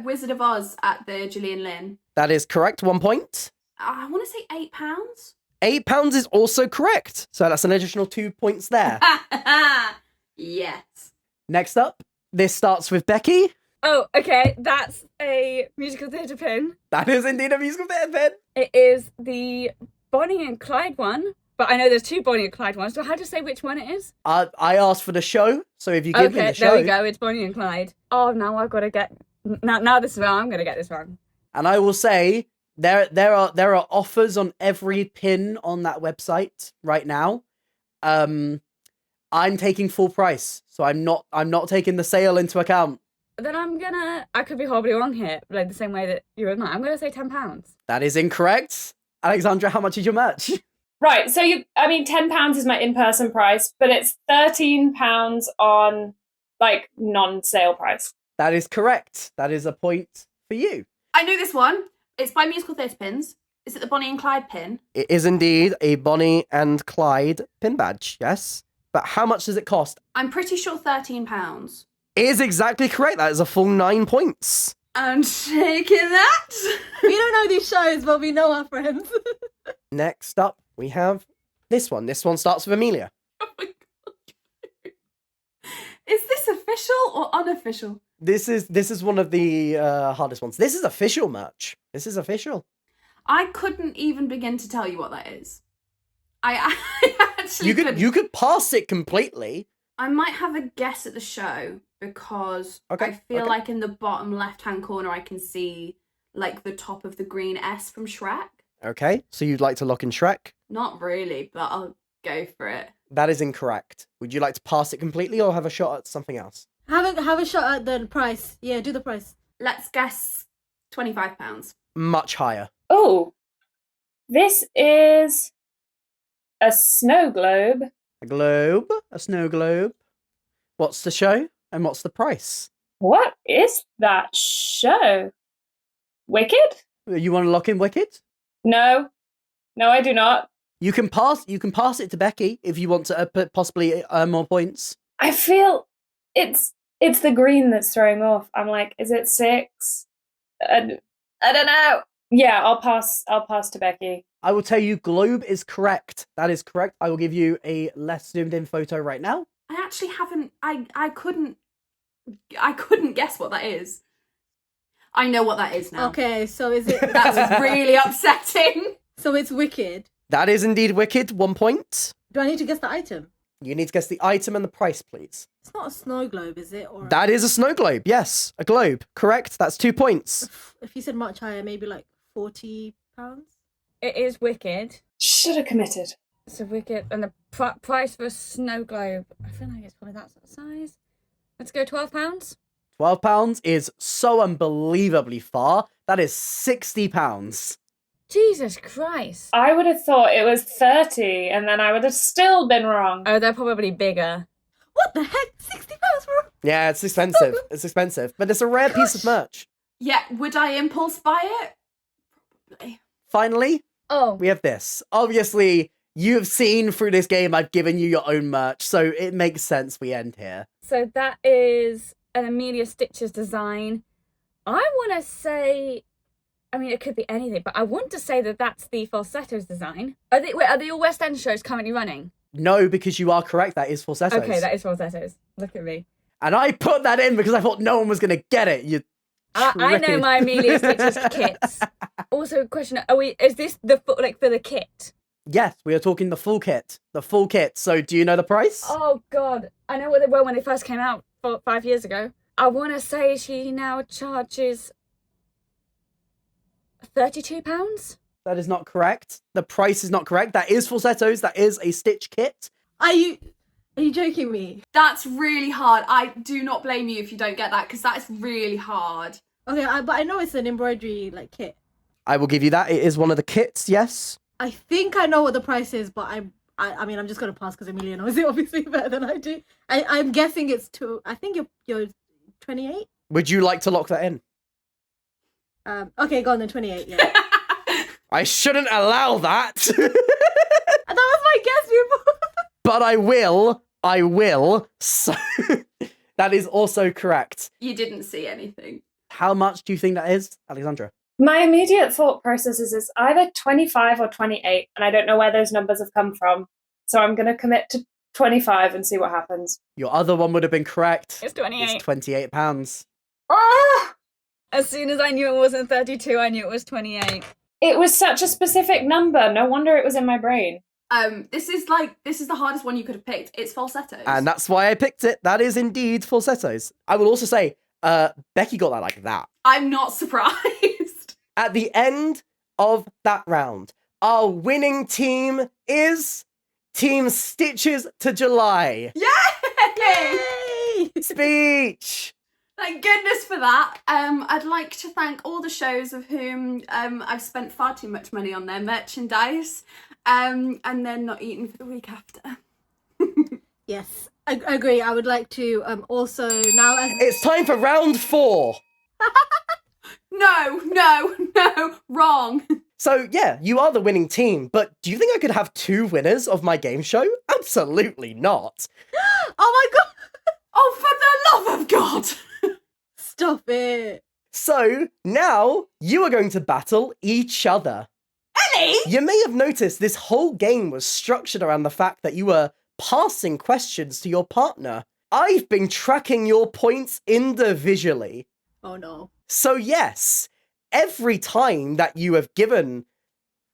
Wizard of Oz at the Gillian Lynn. That is correct. 1 point. I want to say £8. £8 is also correct. So that's an additional 2 points there. Yes. Next up, this starts with Becky. Oh, okay. That's a musical theatre pin. That is indeed a musical theatre pin. It is the Bonnie and Clyde one But I know there's 2 Bonnie and Clyde ones. Do I have to say which one it is? I asked for the show, so if you give me Okay, the show, there we go. It's Bonnie and Clyde. Oh, now I've got to get... Now this is where I'm going to get this wrong. and I will say there are offers on every pin on that website right now. I'm taking full price, so I'm not taking the sale into account. Then I could be horribly wrong here, like the same way that you were. I'm going to say £10. That is incorrect. Alexandra, how much is your merch? Right, so £10 is my in-person price, but it's £13 on like non-sale price. That is correct. That is a point for you. I know this one. It's by Musical Theatre Pins. Is it the Bonnie and Clyde pin? It is indeed a Bonnie and Clyde pin badge, yes. But how much does it cost? I'm pretty sure £13. It is exactly correct. That is a full 9 points. I'm taking that. We don't know these shows, but we know our friends. Next up, we have this one. This one starts with Amelia. Oh my God. Is this official or unofficial? This is one of the hardest ones. This is official merch. This is official. I couldn't even begin to tell you what that is. I actually couldn't. You could pass it completely. I might have a guess at the show because Okay, I feel okay. like in the bottom left-hand corner I can see like the top of the green S from Shrek. Okay, so you'd like to lock in Shrek? Not really, but I'll go for it. That is incorrect. Would you like to pass it completely or have a shot at something else? Have a shot at the price. Yeah, do the price. Let's guess £25. Much higher. Oh, this is a snow globe. A globe, a snow globe. What's the show and what's the price? What is that show? Wicked? You want to lock in Wicked? No, I do not. You can pass it to Becky if you want to possibly earn more points. I feel it's the green that's throwing off. I'm like, is it 6? I don't know. Yeah, I'll pass to Becky. I will tell you, globe is correct. That is correct. I will give you a less zoomed in photo right now. I actually haven't. I couldn't guess what that is. I know what that is now. Okay, so is it? That was really upsetting. So it's Wicked. That is indeed Wicked. 1 point. Do I need to guess the item? You need to guess the item and the price, please. It's not a snow globe, is it? Or That is a snow globe. Yes, a globe. Correct. That's 2 points. if you said much higher, maybe like £40. It is Wicked. Should have committed. So Wicked, and the price for a snow globe, I feel like it's probably that sort of size. Let's go £12. £12 is so unbelievably far. That is £60. Jesus Christ. I would have thought it was 30, and then I would have still been wrong. Oh, they're probably bigger. What the heck? £60 for? Yeah, it's expensive. It's expensive, but it's a rare piece of merch. Yeah, would I impulse buy it? Probably. Finally, Oh, we have this. Obviously, you have seen through this game I've given you your own merch, so it makes sense we end here. so that is an Amelia Stitches design. I want to say, I mean, it could be anything, but I want to say that that's the Falsettos design. Are they all West End shows currently running? No, because you are correct. That is falsettos. Okay, that is Falsettos. Look at me. And I put that in because I thought no one was going to get it. You I know tricked. my Amelia Stitches kits. Also, question: is this for the kit? Yes, we are talking the full kit. The full kit. So, do you know the price? Oh God, I know what they were when they first came out 5 years ago. I want to say she now charges £32. That is not correct. The price is not correct. That is falsettos. That is a stitch kit. Are you joking me? That's really hard. I do not blame you if you don't get that because that is really hard. Okay, but I know it's an embroidery like kit. I will give you that. It is one of the kits. Yes. I think I know what the price is, but I mean I'm just gonna pass because Amelia knows it obviously better than I do. I'm guessing it's I think you're 28. Would you like to lock that in? Okay, go on then 28. Yeah. I shouldn't allow that. That was my guess before. But I will. So that is also correct. You didn't see anything. How much do you think that is, Alexandra? My immediate thought process is it's either 25 or 28, and I don't know where those numbers have come from. So I'm going to commit to 25 and see what happens. Your other one would have been correct. It's 28. It's £28. Ah! As soon as I knew it wasn't 32, I knew it was 28. It was such a specific number. No wonder it was in my brain. This is the hardest one you could have picked. It's falsettos. And that's why I picked it. That is indeed falsettos. I will also say, Becky got that like that. I'm not surprised. At the end of that round, our winning team is Team Stitches to July. Yay! Speech! Thank goodness for that. I'd like to thank all the shows of whom I've spent far too much money on their merchandise, and then not eaten for the week after. Yes, I agree. I would like to also now as It's time for round 4. No, wrong. So, yeah, you are the winning team, but do you think I could have 2 winners of my game show? Absolutely not. oh my god, Oh, for the love of God! stop it. So, now you are going to battle each other. Ellie! You may have noticed this whole game was structured around the fact that you were passing questions to your partner. I've been tracking your points individually. Oh no. So yes, every time that you have given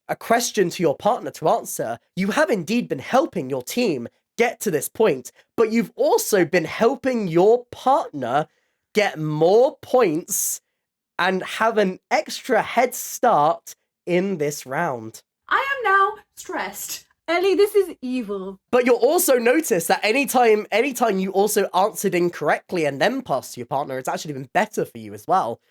a question to your partner to answer, you have indeed been helping your team get to this point, but you've also been helping your partner get more points and have an extra head start in this round. I am now stressed. Ellie, this is evil. But you'll also notice that anytime you also answered incorrectly and then passed to your partner, it's actually been better for you as well.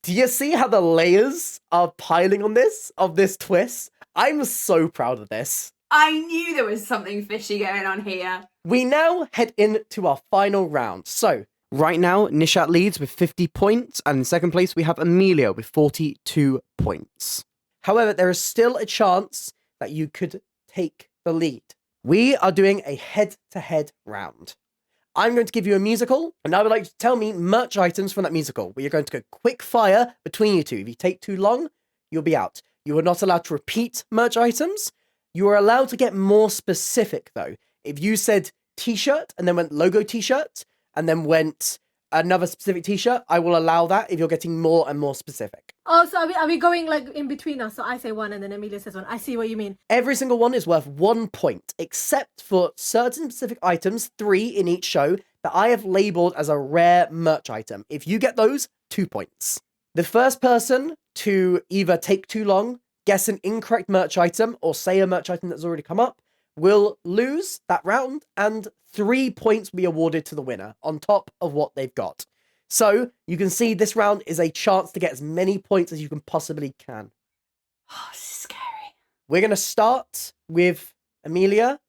Do you see how the layers are piling on this, of this twist? I'm so proud of this. I knew there was something fishy going on here. We now head into our final round. So, right now, NISHAT leads with 50 points, and in second place we have Amelia with 42 points. However, there is still a chance that you could take the lead. We are doing a head-to-head round. I'm going to give you a musical, and I would like you to tell me merch items from that musical. We are going to go quick fire between you two. If you take too long, you'll be out. You are not allowed to repeat merch items. You are allowed to get more specific, though. If you said t-shirt and then went logo t-shirt and then went another specific t-shirt, I will allow that if you're getting more and more specific. Oh, so are we going like in between us? So I say one and then Amelia says one. I see what you mean. Every single one is worth 1 point, except for certain specific items, 3 in each show, that I have labelled as a rare merch item. If you get those, 2 points. The first person to either take too long, guess an incorrect merch item, or say a merch item that's already come up, will lose that round, and 3 points will be awarded to the winner, on top of what they've got. So, you can see this round is a chance to get as many points as you can possibly can. Oh, this is scary. We're going to start with Amelia,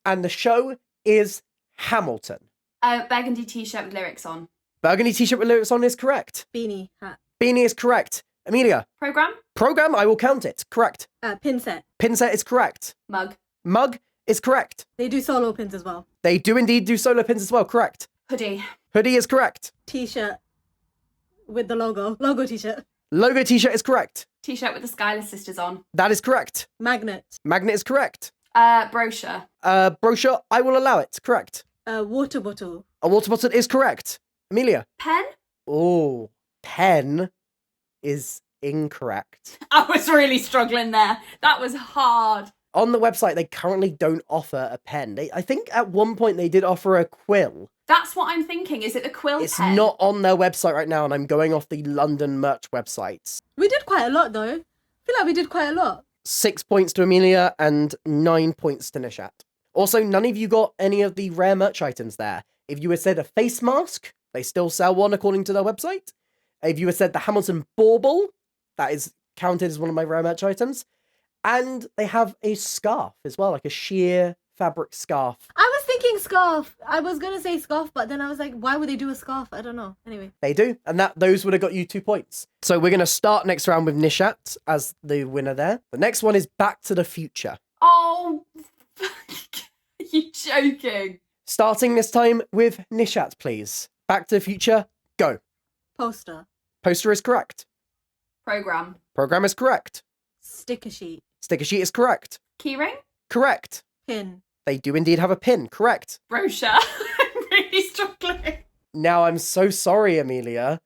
and the show is Hamilton. Burgundy t-shirt with lyrics on. Burgundy t-shirt with lyrics on is correct. Beanie hat. Beanie is correct. Amelia. Program. Program, I will count it. Correct. Pin set. Pin set is correct. Mug. Mug is correct. They do solo pins as well. They do indeed do solo pins as well. Correct. Hoodie. Hoodie is correct. T-shirt with the logo. Logo t-shirt. Logo t-shirt is correct. T-shirt with the Schuyler sisters on. That is correct. Magnet. Magnet is correct. Brochure. Brochure, I will allow it. Correct. Water bottle. A water bottle is correct. Amelia. Pen. Oh, pen is incorrect. I was really struggling there. That was hard. On the website, they currently don't offer a pen. I think at one point they did offer a quill. That's what I'm thinking. Is it the quill It's pen? not on their website right now, and I'm going off the London merch websites. We did quite a lot though. I feel like we did quite a lot. 6 points to Amelia and 9 points to Nishat. Also, none of you got any of the rare merch items there. If you had said a face mask, they still sell one according to their website. If you had said the Hamilton bauble, that is counted as one of my rare merch items. And they have a scarf as well, like a sheer fabric scarf. I was thinking scarf. I was gonna say scarf, but then I was like, why would they do a scarf? I don't know. Anyway. They do, and those would have got you 2 points. So we're going to start next round with Nishat as the winner there. The next one is Back to the Future. Oh, are you joking? Starting this time with Nishat, please. Back to the Future, go. Poster. Poster is correct. Program. Program is correct. Sticker sheet. Sticker sheet is correct. Keyring. Correct. Pin. They do indeed have a pin, correct. Brochure. I'm really struggling. Now, I'm so sorry, Amelia,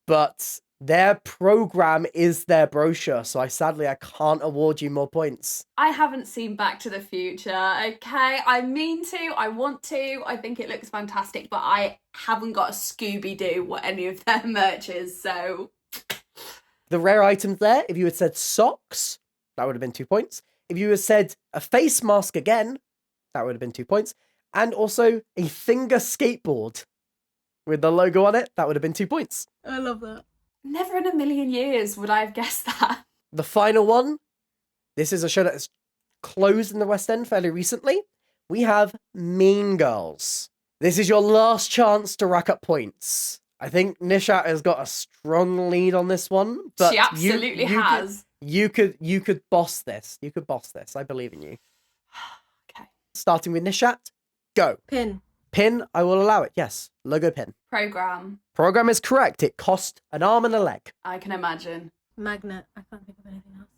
but Their program is their brochure, so I can't award you more points. I haven't seen Back to the Future, okay? I mean to, I want to, I think it looks fantastic, but I haven't got a Scooby-Doo what any of their merch is, so... The rare items there, if you had said socks, that would have been 2 points. If you had said a face mask again, that would have been 2 points. And also a finger skateboard with the logo on it, that would have been 2 points. I love that. Never in a million years would I have guessed that. The final one, this is a show that has closed in the West End fairly recently. We have Mean Girls. This is your last chance to rack up points. I think NISHAT has got a strong lead on this one. But she absolutely has. You could boss this. You could boss this. I believe in you. Okay. Starting with NISHAT, go. Pin. Pin, I will allow it, yes. Logo pin. Program. Program is correct. It cost an arm and a leg. I can imagine. Magnet. I can't think of anything else.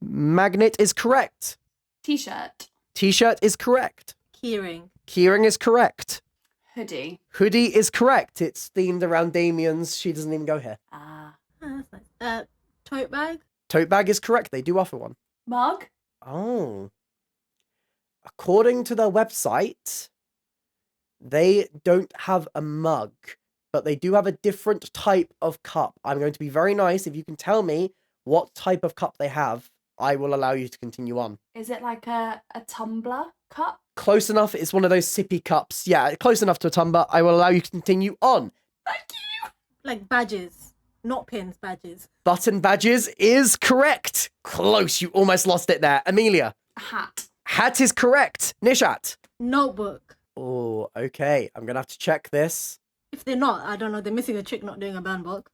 Magnet is correct. T-shirt. T-shirt is correct. Keyring. Keyring is correct. Hoodie. Hoodie is correct. It's themed around Damien's. She doesn't even go here. Ah. Oh, that's nice. Tote bag. Tote bag is correct. They do offer one. Mug. Oh. According to their website, they don't have a mug, but they do have a different type of cup. I'm going to be very nice. If you can tell me what type of cup they have, I will allow you to continue on. Is it like a tumbler cup? Close enough. It's one of those sippy cups. Yeah, close enough to a tumbler. I will allow you to continue on. Thank you. Like badges. Not pins, badges. Button badges is correct. Close. You almost lost it there. Amelia. A hat. Hat is correct. Nishat. Notebook. Oh, okay. I'm going to have to check this. If they're not, I don't know. They're missing a trick not doing a burn book.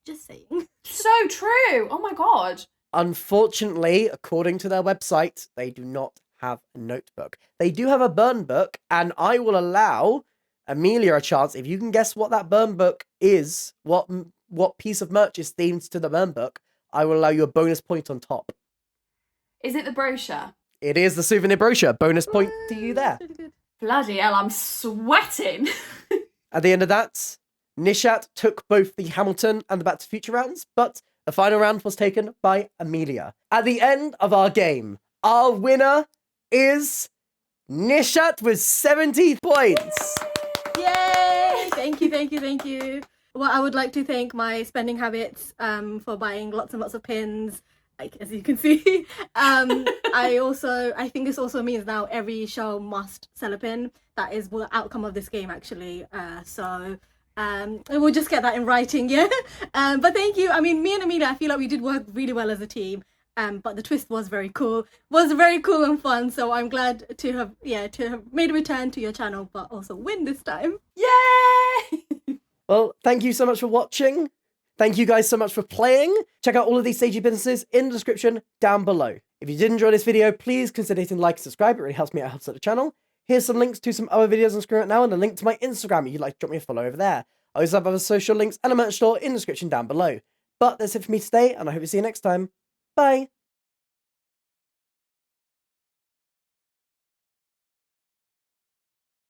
Just saying. So true. Oh my god. Unfortunately, according to their website, they do not have a notebook. They do have a burn book, and I will allow Amelia a chance. If you can guess what that burn book is, what piece of merch is themed to the burn book, I will allow you a bonus point on top. Is it the brochure? It is the souvenir brochure. Bonus point to you there. Bloody hell, I'm sweating. At the end of that, Nishat took both the Hamilton and the Back to the Future rounds, but the final round was taken by Amelia. At the end of our game, our winner is Nishat with 70 points. Yay! Thank you. Well, I would like to thank my spending habits for buying lots and lots of pins, like, as you can see. I think this also means now every show must sell a pin. That is the outcome of this game, actually. So we'll just get that in writing, yeah? But thank you. I mean, me and Amelia, I feel like we did work really well as a team. But the twist was very cool. Was very cool and fun. So I'm glad to have made a return to your channel, but also win this time. Yay! Well, thank you so much for watching. Thank you guys so much for playing. Check out all of these stagey businesses in the description down below. If you did enjoy this video, please consider hitting like and subscribe. It really helps me out, helps out the channel. Here's some links to some other videos on screen right now and a link to my Instagram if you'd like to drop me a follow over there. I also have other social links and a merch store in the description down below. But that's it for me today, and I hope to see you next time. Bye!